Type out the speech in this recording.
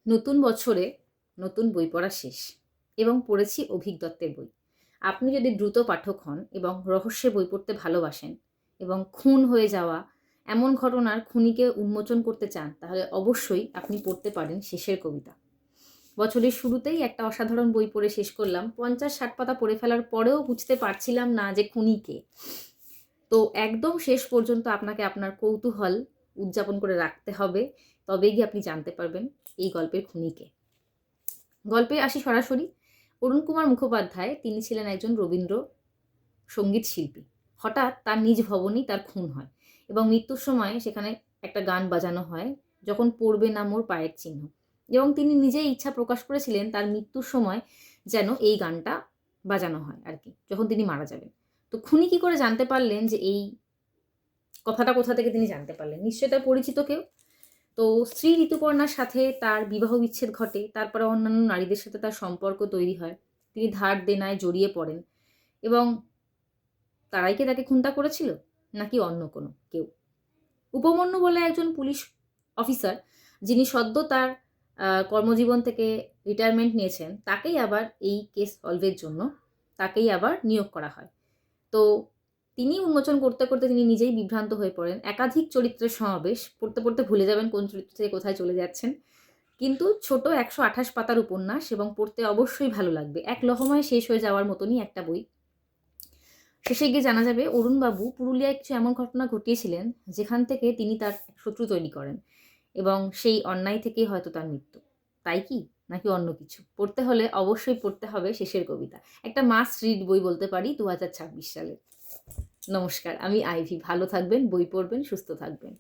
নতুন বছরে নতুন বই পড়া শেষ এবং পড়েছি অভিক দত্তের বই। আপনি যদি দ্রুত পাঠক হন এবং রহস্যের বই পড়তে ভালোবাসেন এবং খুন হয়ে যাওয়া এমন ঘটনার খুনিকে উন্মোচন করতে চান, তাহলে অবশ্যই আপনি পড়তে পারেন শেষের কবিতা। বছরের শুরুতেই একটা অসাধারণ বই পড়ে শেষ করলাম। ৫০-৬০ পাতা পড়ে ফেলার পরেও বুঝতে পারছিলাম না যে খুনি কে। তো একদম শেষ পর্যন্ত আপনাকে আপনার কৌতূহল উদযাপন করে রাখতে হবে, তবেই গিয়ে আপনি জানতে পারবেন এই গল্পের খুনিকে। গল্পে আসি সরাসরি। অরুণ কুমার মুখোপাধ্যায়, তিনি ছিলেন একজন রবীন্দ্র সঙ্গীত শিল্পী। হঠাৎ তার নিজ ভবনেই তার খুন হয় এবং মৃত্যুর সময় সেখানে একটা গান বাজানো হয়, যখন পড়বে না মোর পায়ের চিহ্ন। এবং তিনি নিজেই ইচ্ছা প্রকাশ করেছিলেন তার মৃত্যুর সময় যেন এই গানটা বাজানো হয় আর কি, যখন তিনি মারা যাবেন। তো খুনি কি করে জানতে পারলেন যে এই কথাটা কোথা থেকে তিনি জানতে পারলেন? নিশ্চয়ই তার পরিচিত কেউ। তো স্ত্রী ঋতুপর্ণার সাথে তার বিবাহ বিচ্ছেদ ঘটে, তারপরে অন্যান্য নারীদের সাথে তার সম্পর্ক তৈরি হয়। তিনি ধার দেনায় জড়িয়ে পড়েন এবং তারাই কি তাকে খুনটা করেছিল, নাকি অন্য কোনো কেউ? উপমন্যু বলে একজন পুলিশ অফিসার, যিনি সদ্য তার কর্মজীবন থেকে রিটায়ারমেন্ট নিয়েছেন, তাকেই আবার এই কেস সলভের জন্য তাকেই আবার নিয়োগ করা হয়। তো তিনি উন্মোচন করতে করতে তিনি নিজেই বিভ্রান্ত হয়ে পড়েন। একাধিক চরিত্রের সমাবেশ, পড়তে পড়তে ভুলে যাবেন কোন চরিত্র থেকে কোথায় চলে যাচ্ছেন। কিন্তু ছোট ১২৮ পাতার উপন্যাস এবং পড়তে অবশ্যই ভালো লাগবে। এক লহমায় শেষ হয়ে যাওয়ার মতনই একটা বই। শেষে গিয়ে জানা যাবে অরুণবাবু পুরুলিয়ায় কিছু এমন ঘটনা ঘটিয়েছিলেন, যেখান থেকে তিনি তার শত্রু তৈরি করেন এবং সেই অন্যায় থেকেই হয়তো তার মৃত্যু। তাই কি? নাকি অন্য কিছু? পড়তে হলে অবশ্যই পড়তে হবে শেষের কবিতা। একটা মাস্ট রিড বই বলতে পারি ২০২৬ সালে। নমস্কার, আমি আইভি। ভালো থাকবেন, বই পড়বেন, সুস্থ থাকবেন।